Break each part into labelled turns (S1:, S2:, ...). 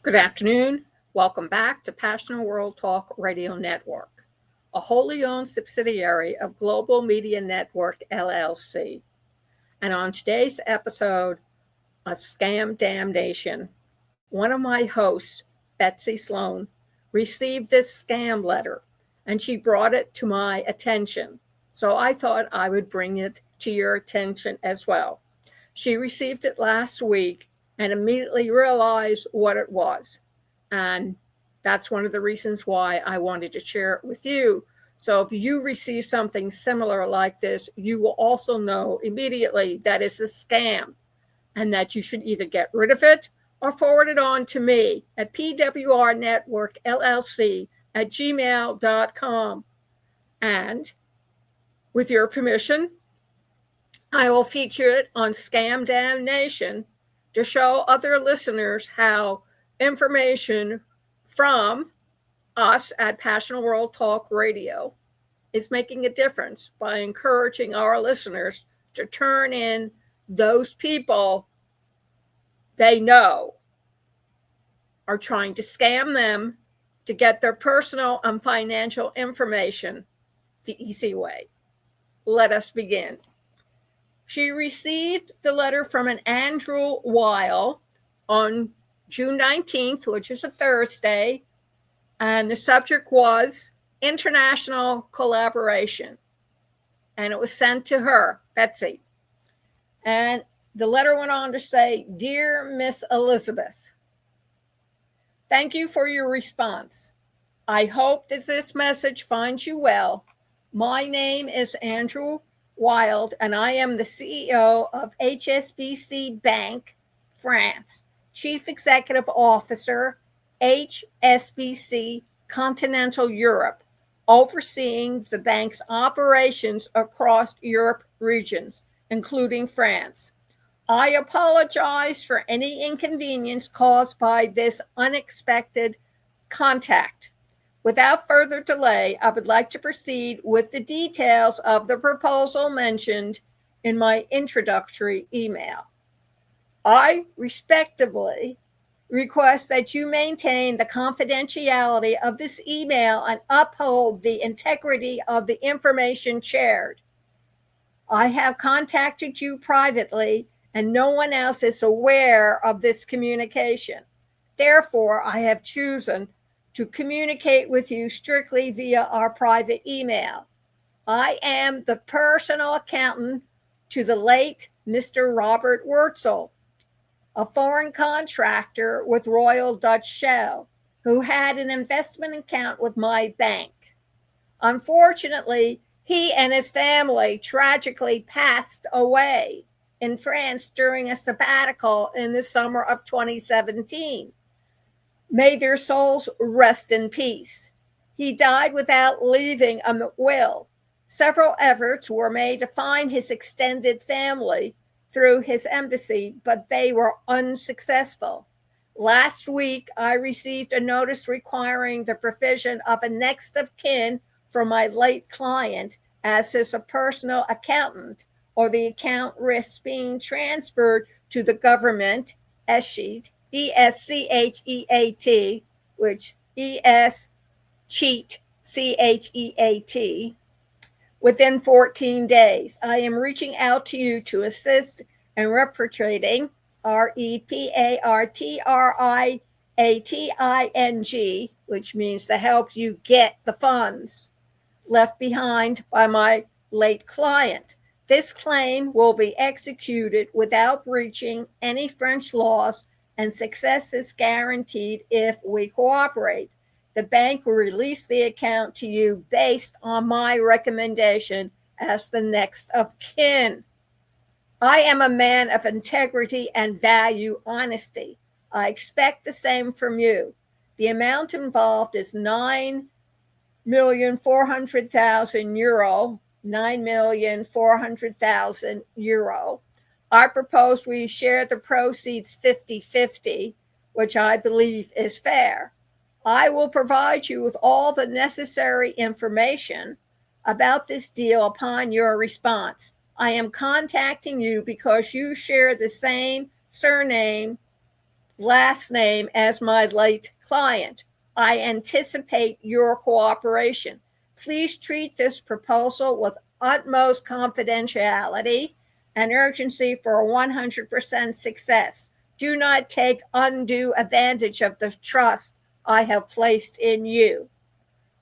S1: Good afternoon. Welcome back to Passionate World Talk Radio Network, a wholly owned subsidiary of Global Media Network, LLC. And on today's episode of Scam DamNation, one of my hosts, Betsy Sloan, received this scam letter, and she brought it to my attention. So I thought I would bring it to your attention as well. She received it last week and immediately realized what it was. And that's one of the reasons why I wanted to share it with you. So if you receive something similar like this, you will also know immediately that it's a scam and that you should either get rid of it or forward it on to me at pwrnetworkllc@gmail.com. And with your permission, I will feature it on Scam DamNation to show other listeners how information from us at Passionate World Talk Radio is making a difference by encouraging our listeners to turn in those people they know are trying to scam them to get their personal and financial information the easy way. Let us begin. She received the letter from an Andrew Weil on June 19th, which is a Thursday, and the subject was international collaboration. And it was sent to her, Betsy. And the letter went on to say, "Dear Miss Elizabeth, thank you for your response. I hope that this message finds you well. My name is Andrew Wild, and I am the CEO of HSBC Bank, France, Chief Executive Officer, HSBC Continental Europe, overseeing the bank's operations across Europe regions, including France. I apologize for any inconvenience caused by this unexpected contact. Without further delay, I would like to proceed with the details of the proposal mentioned in my introductory email. I respectfully request that you maintain the confidentiality of this email and uphold the integrity of the information shared. I have contacted you privately, and no one else is aware of this communication. Therefore, I have chosen to communicate with you strictly via our private email. I am the personal accountant to the late Mr. Robert Wurzel, a foreign contractor with Royal Dutch Shell, who had an investment account with my bank. Unfortunately, he and his family tragically passed away in France during a sabbatical in the summer of 2017. May their souls rest in peace. He died without leaving a will. Several efforts were made to find his extended family through his embassy, but they were unsuccessful. Last week, I received a notice requiring the provision of a next of kin for my late client as his personal accountant, or the account risks being transferred to the government escheat, ESCHEAT, which ES-CHEAT, CHEAT, within 14 days. I am reaching out to you to assist in repatriating, REPARTRIATING, which means to help you get the funds left behind by my late client. This claim will be executed without breaching any French laws, and success is guaranteed if we cooperate. The bank will release the account to you based on my recommendation as the next of kin. I am a man of integrity and value honesty. I expect the same from you. The amount involved is €9,400,000, €9,400,000. I propose we share the proceeds 50-50, which I believe is fair. I will provide you with all the necessary information about this deal upon your response. I am contacting you because you share the same surname last name as my late client. I anticipate your cooperation. Please treat this proposal with utmost confidentiality and urgency for 100% success. Do not take undue advantage of the trust I have placed in you.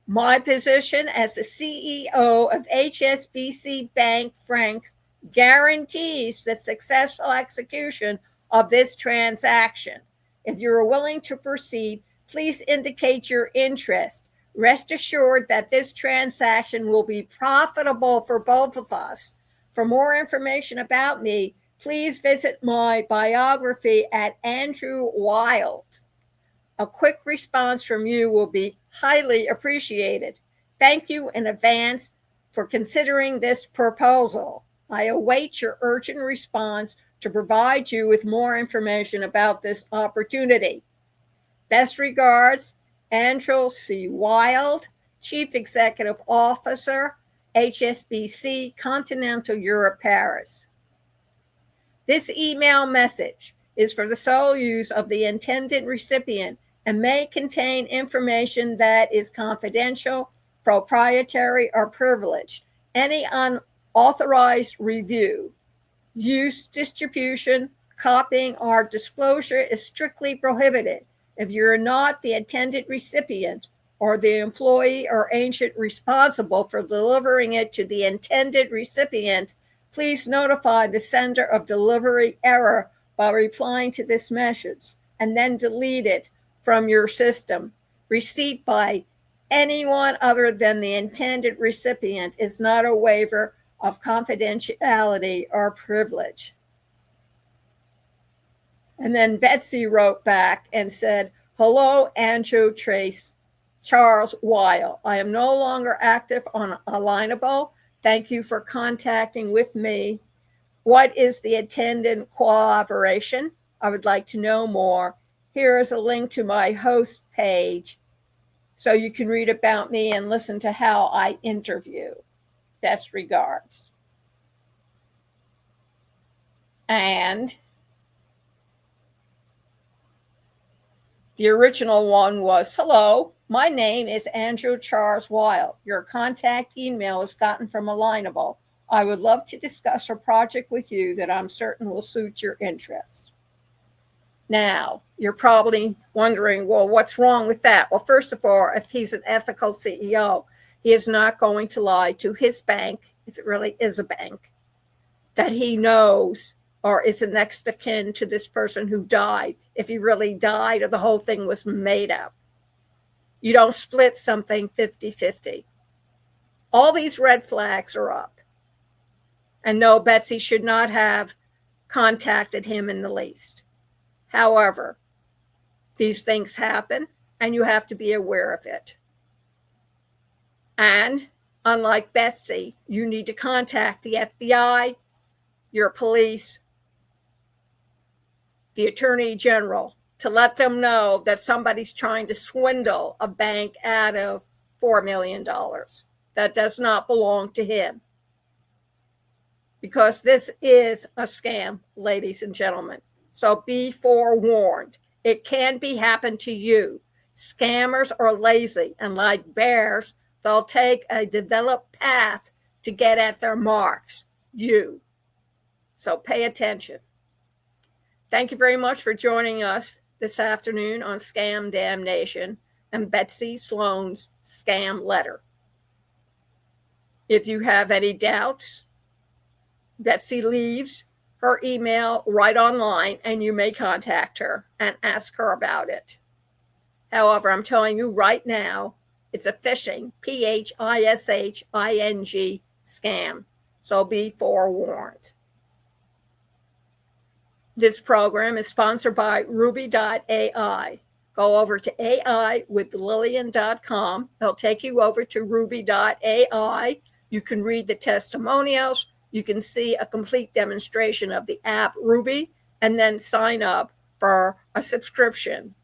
S1: My position as the CEO of HSBC Bank Franks guarantees the successful execution of this transaction. If you are willing to proceed, please indicate your interest. Rest assured that this transaction will be profitable for both of us. For more information about me, please visit my biography at Andrew Wild. A quick response from you will be highly appreciated. Thank you in advance for considering this proposal. I await your urgent response to provide you with more information about this opportunity. Best regards, Andrew C. Wild, Chief Executive Officer, HSBC Continental Europe, Paris. This email message is for the sole use of the intended recipient and may contain information that is confidential, proprietary, or privileged. Any unauthorized review, use, distribution, copying, or disclosure is strictly prohibited. If you're not the intended recipient or the employee or agent responsible for delivering it to the intended recipient, please notify the sender of delivery error by replying to this message and then delete it from your system. Receipt by anyone other than the intended recipient is not a waiver of confidentiality or privilege. And then Betsy wrote back and said, hello, Andrew Charles Weil. I am no longer active on Alignable. Thank you for contacting with me. What is the intended cooperation? I would like to know more. Here is a link to my host page so you can read about me and listen to how I interview. Best regards. And the original one was, hello, my name is Andrew Charles Weil. Your contact email is gotten from Alignable. I would love to discuss a project with you that I'm certain will suit your interests. Now, you're probably wondering, well, what's wrong with that? Well, first of all, if he's an ethical CEO, he is not going to lie to his bank, if it really is a bank, that he knows or is the next of kin to this person who died, if he really died or the whole thing was made up. You don't split something 50-50. All these red flags are up. And no, Betsy should not have contacted him in the least. However, these things happen and you have to be aware of it. And unlike Betsy, you need to contact the FBI, your police, the Attorney General to let them know that somebody's trying to swindle a bank out of $4 million. That does not belong to him. Because this is a scam, ladies and gentlemen. So be forewarned. It can be happen to you. Scammers are lazy, and like bears, they'll take a developed path to get at their marks, you. So pay attention. Thank you very much for joining us this afternoon on Scam DamNation and Betsy Sloan's Scam Letter. If you have any doubts, Betsy leaves her email right online and you may contact her and ask her about it. However, I'm telling you right now, it's a phishing, PHISHING scam. So be forewarned. This program is sponsored by Ruby.ai. Go over to AIwithlillian.com. They'll take you over to Ruby.ai. You can read the testimonials. You can see a complete demonstration of the app Ruby, and then sign up for a subscription,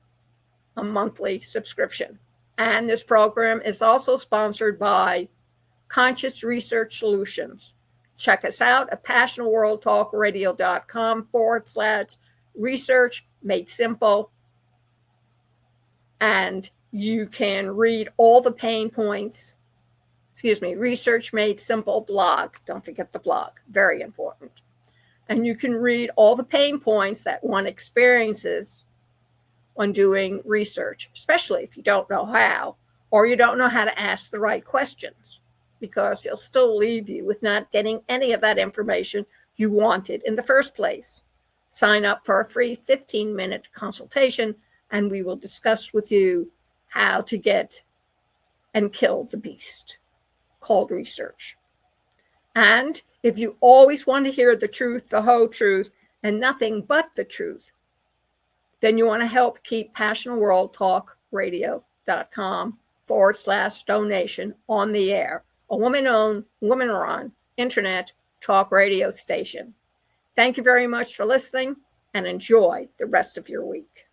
S1: a monthly subscription. And this program is also sponsored by Conscious Research Solutions. Check us out at passionworldtalkradio.com/research made simple. And you can read all the pain points. Research Made Simple blog. Don't forget the blog. Very important. And you can read all the pain points that one experiences when doing research, especially if you don't know how, or you don't know how to ask the right questions, because it'll still leave you with not getting any of that information you wanted in the first place. Sign up for a free 15-minute consultation, and we will discuss with you how to get and kill the beast called research. And if you always want to hear the truth, the whole truth, and nothing but the truth, then you want to help keep passionworldtalkradio.com/donation on the air. A woman-owned, woman-run internet talk radio station. Thank you very much for listening, and enjoy the rest of your week.